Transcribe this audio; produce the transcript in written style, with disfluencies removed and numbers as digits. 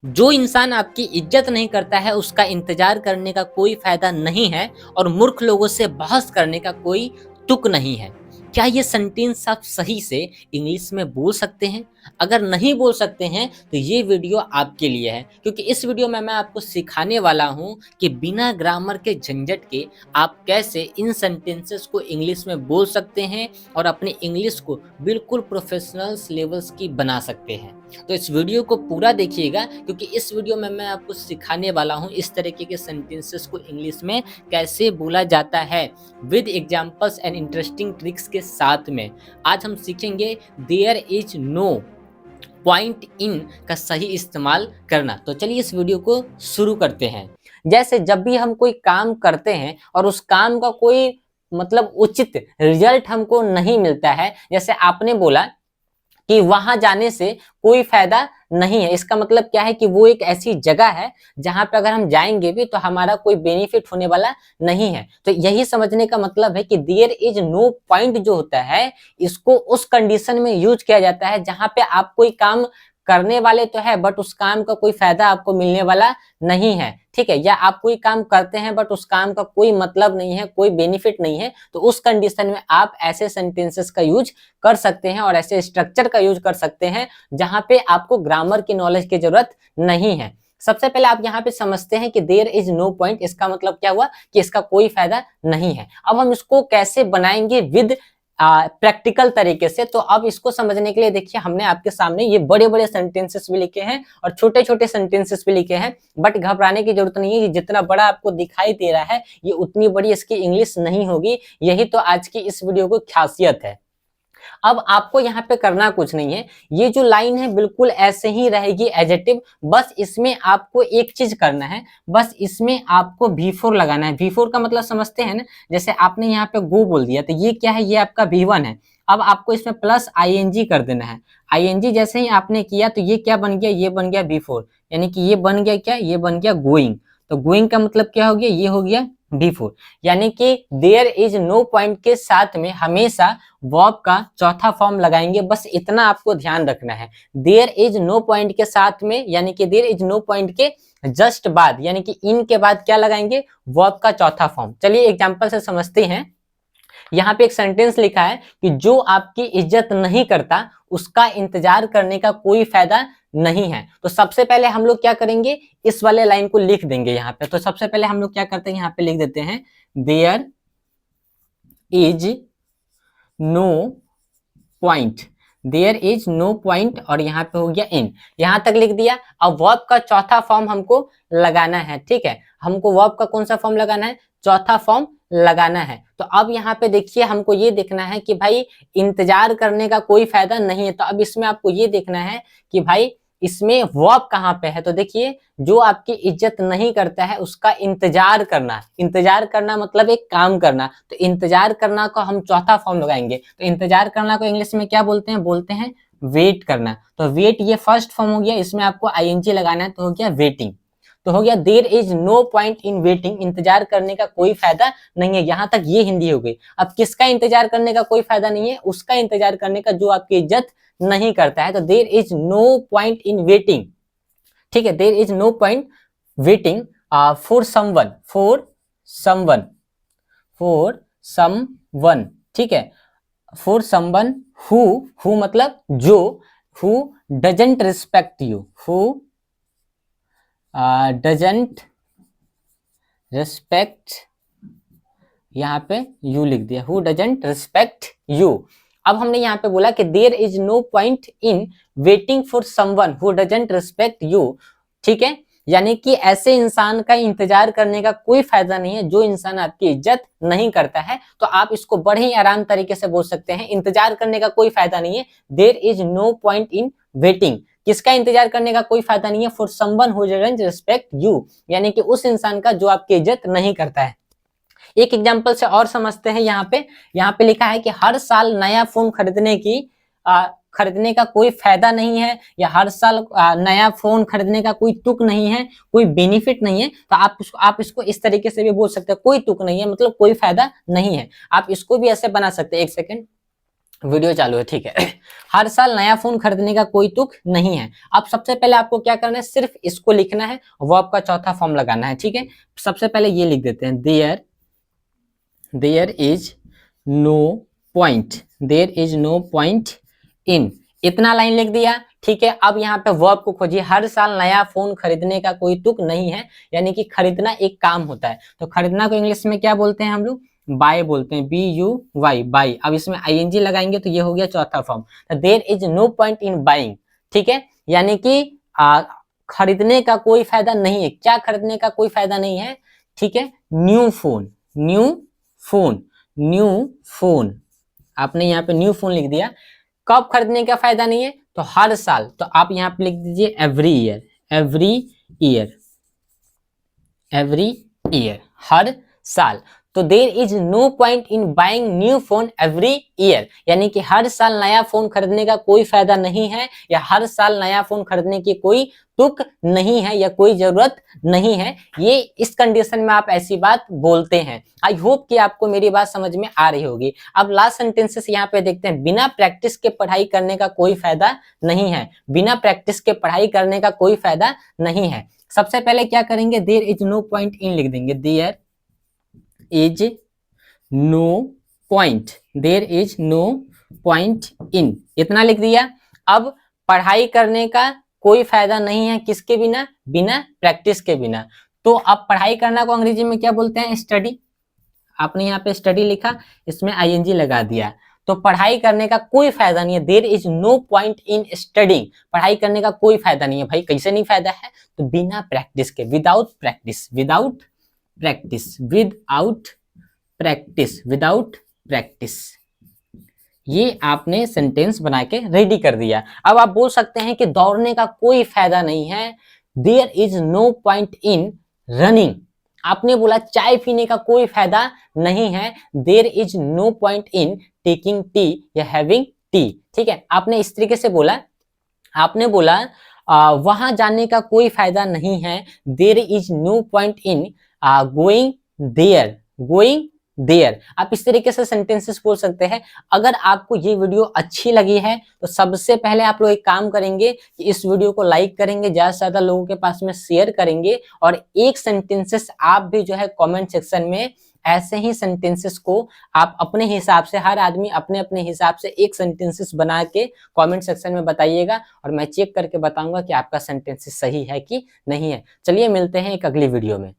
जो इंसान आपकी इज्जत नहीं करता है उसका इंतजार करने का कोई फायदा नहीं है और मूर्ख लोगों से बहस करने का कोई तुक नहीं है। क्या ये सेंटेंस आप सही से इंग्लिश में बोल सकते हैं? अगर नहीं बोल सकते हैं तो ये वीडियो आपके लिए है, क्योंकि इस वीडियो में मैं आपको सिखाने वाला हूँ कि बिना ग्रामर के झंझट के आप कैसे इन सेंटेंसेस को इंग्लिश में बोल सकते हैं और अपनी इंग्लिश को बिल्कुल प्रोफेशनल्स लेवल्स की बना सकते हैं। तो इस वीडियो को पूरा देखिएगा, क्योंकि इस वीडियो में मैं आपको सिखाने वाला हूँ इस तरीके के सेंटेंसेस को इंग्लिश में कैसे बोला जाता है, with examples and interesting tricks के साथ में। आज हम सीखेंगे there is no point in का सही इस्तेमाल करना। तो चलिए इस वीडियो को शुरू करते हैं। जैसे जब भी हम कोई काम करते हैं और उस काम का कोई मतलब उचित रिजल्ट हमको नहीं मिलता है, जैसे आपने बोला कि वहां जाने से कोई फायदा नहीं है, इसका मतलब क्या है कि वो एक ऐसी जगह है जहां पे अगर हम जाएंगे भी तो हमारा कोई बेनिफिट होने वाला नहीं है। तो यही समझने का मतलब है कि देयर इज नो पॉइंट जो होता है, इसको उस कंडीशन में यूज किया जाता है जहां पे आप कोई काम करने वाले तो है बट उस काम का कोई फायदा आपको मिलने वाला नहीं है, ठीक है। या आप कोई काम करते हैं बट उस काम का कोई मतलब नहीं है, कोई बेनिफिट नहीं है, तो उस कंडीशन में आप ऐसे सेंटेंसेस का यूज कर सकते हैं और ऐसे स्ट्रक्चर का यूज कर सकते हैं जहां पे आपको ग्रामर की नॉलेज की जरूरत नहीं है। सबसे पहले आप यहाँ पे समझते हैं कि देयर इज नो पॉइंट, इसका मतलब क्या हुआ कि इसका कोई फायदा नहीं है। अब हम इसको कैसे बनाएंगे विद प्रैक्टिकल तरीके से, तो अब इसको समझने के लिए देखिए हमने आपके सामने ये बड़े बड़े सेंटेंसेस भी लिखे हैं और छोटे छोटे सेंटेंसेस भी लिखे हैं, बट घबराने की जरूरत नहीं है। ये जितना बड़ा आपको दिखाई दे रहा है ये उतनी बड़ी इसकी इंग्लिश नहीं होगी, यही तो आज की इस वीडियो की खासियत है। अब आपको यहाँ पे करना कुछ नहीं है, ये जो लाइन है बिल्कुल ऐसे ही रहेगी एडजेक्टिव, बस इसमें आपको एक चीज करना है, बस इसमें आपको V4 लगाना है। V4 का मतलब समझते हैं ना, जैसे आपने यहाँ पे गो बोल दिया तो ये क्या है, ये आपका V1 है। अब आपको इसमें प्लस ING कर देना है। ING जैसे ही आपने किया तो ये क्या बन गया, ये बन गया V4, यानी कि ये बन गया क्या, ये बन गया गोइंग। तो गोइंग का मतलब क्या हो गया, ये हो गया V4। यानी कि देयर इज नो पॉइंट के साथ में हमेशा वर्ब का चौथा फॉर्म लगाएंगे, बस इतना आपको ध्यान रखना है। देयर इज नो पॉइंट के साथ में, यानी कि देयर इज नो पॉइंट के जस्ट बाद, यानी कि इन के बाद क्या लगाएंगे, वर्ब का चौथा फॉर्म। चलिए एग्जांपल से समझते हैं। यहाँ पे एक सेंटेंस लिखा है कि जो आपकी इज्जत नहीं करता उसका इंतजार करने का कोई फायदा नहीं है। तो सबसे पहले हम लोग क्या करेंगे, इस वाले लाइन को लिख देंगे यहाँ पे। तो सबसे पहले हम लोग क्या करते हैं, यहाँ पे लिख देते हैं there is no point, there is no point, और यहाँ पे हो गया इन, यहां तक लिख दिया। अब वर्ब का चौथा फॉर्म हमको लगाना है, ठीक है। हमको वर्ब का कौन सा फॉर्म लगाना है, चौथा फॉर्म लगाना है। तो अब यहाँ पे देखिए हमको ये देखना है कि भाई इंतजार करने का कोई फायदा नहीं है, तो अब इसमें आपको ये देखना है कि भाई इसमें वर्ब कहाँ पे है। तो देखिए जो आपकी इज्जत नहीं करता है उसका इंतजार करना, इंतजार करना मतलब एक काम करना, तो इंतजार करना को हम चौथा फॉर्म लगाएंगे। तो इंतजार करना को इंग्लिश में क्या बोलते हैं, बोलते हैं वेट करना। तो वेट ये फर्स्ट फॉर्म हो गया, इसमें आपको ING लगाना है, तो हो गया वेटिंग। तो हो गया there is no point in waiting, इंतजार करने का कोई फायदा नहीं है। यहां तक ये हिंदी हो गई। अब किसका इंतजार करने का कोई फायदा नहीं है, उसका इंतजार करने का जो आपकी इज्जत नहीं करता है। तो there is no point in waiting, ठीक है। There is no point waiting for someone, for someone, for someone, ठीक है। फॉर समवन हु मतलब जो, who doesn't respect you, who doesn't respect, यहाँ पे यू लिख दिया, हु डजंट रिस्पेक्ट यू। अब हमने यहाँ पे बोला कि there is no point in waiting for someone who doesn't respect you, ठीक है। यानी कि ऐसे इंसान का इंतजार करने का कोई फायदा नहीं है जो इंसान आपकी इज्जत नहीं करता है। तो आप इसको बड़े ही आराम तरीके से बोल सकते हैं, इंतजार करने का कोई फायदा नहीं है, there is no point in waiting. किसका इंतजार करने का कोई फायदा नहीं है, for someone who doesn't respect you, यानी कि उस इंसान का जो आपकी इज्जत नहीं करता है। एक एग्जांपल से और समझते हैं। यहाँ पे लिखा है कि हर साल नया फोन खरीदने का कोई फायदा नहीं है, या हर साल नया फोन खरीदने का कोई तुक नहीं है, कोई बेनिफिट नहीं है। तो आप इसको इस तरीके से भी बोल सकते हैं, कोई तुक नहीं है मतलब कोई फायदा नहीं है। आप इसको भी ऐसे बना सकते हैं, एक सेकेंड, वीडियो चालू है, ठीक है। हर साल नया फोन खरीदने का कोई तुक नहीं है। अब सबसे पहले आपको क्या करना है, सिर्फ इसको लिखना है, वो आपका चौथा फॉर्म लगाना है, ठीक है। सबसे पहले ये लिख देते हैं, there is no point, there is no point in, इतना लाइन लिख दिया, ठीक है। अब यहाँ पे वर्ब को खोजिए, हर साल नया फोन खरीदने का कोई तुक नहीं है, यानी कि खरीदना एक काम होता है। तो खरीदना को इंग्लिश में क्या बोलते हैं हम लोग, बाय बोलते हैं, BUY, बाय। अब इसमें ING लगाएंगे तो ये हो गया चौथा form. There is no point in buying, ठीक है, यानी कि खरीदने का कोई फायदा नहीं है। क्या खरीदने का कोई फायदा नहीं है, ठीक है। New phone, new phone, new phone, आपने यहाँ पे न्यू फोन लिख दिया। कब खरीदने का फायदा नहीं है, तो हर साल। तो आप यहाँ पे लिख दीजिए every year, every year, every year, हर साल। तो there is no point in buying new phone every year, यानी कि हर साल नया फोन खरीदने का कोई फायदा नहीं है, या हर साल नया फोन खरीदने की कोई तुक नहीं है, या कोई जरूरत नहीं है। ये इस कंडीशन में आप ऐसी बात बोलते हैं। आई होप कि आपको मेरी बात समझ में आ रही होगी। अब लास्ट सेंटेंसेस यहाँ पे देखते हैं। बिना प्रैक्टिस के पढ़ाई करने का कोई फायदा नहीं है, बिना प्रैक्टिस के पढ़ाई करने का कोई फायदा नहीं है। सबसे पहले क्या करेंगे, there is no point in लिख देंगे, there is no point, there is no point in, इतना लिख दिया। अब पढ़ाई करने का कोई फायदा नहीं है, किसके बिना, बिना प्रैक्टिस के बिना। तो अब पढ़ाई करना को अंग्रेजी में क्या बोलते हैं, स्टडी। आपने यहाँ पे स्टडी लिखा, इसमें ING लगा दिया। तो पढ़ाई करने का कोई फायदा नहीं है, there is no point in studying, पढ़ाई करने का कोई फायदा नहीं है। भाई कैसे नहीं फायदा है, तो बिना प्रैक्टिस के, without practice, without practice, without practice, without practice. ये आपने सेंटेंस बना के रेडी कर दिया। अब आप बोल सकते हैं कि दौड़ने का कोई फायदा नहीं है, there is no point in running. आपने बोला चाय पीने का कोई फायदा नहीं है, there is no point in taking tea या हैविंग टी, ठीक है। आपने इस तरीके से बोला, आपने बोला वहां जाने का कोई फायदा नहीं है, there is no point in going there, going there. आप इस तरीके से सेंटेंसेस बोल सकते हैं। अगर आपको ये वीडियो अच्छी लगी है तो सबसे पहले आप लोग एक काम करेंगे कि इस वीडियो को लाइक करेंगे, ज्यादा से ज्यादा लोगों के पास में शेयर करेंगे, और एक सेंटेंसेस आप भी जो है कमेंट सेक्शन में ऐसे ही सेंटेंसेस को आप अपने हिसाब से, हर आदमी अपने अपने हिसाब से एक सेंटेंसेस बना के कमेंट सेक्शन में बताइएगा, और मैं चेक करके बताऊंगा कि आपका सेंटेंसेस सही है कि नहीं है। चलिए मिलते हैं एक अगली वीडियो में।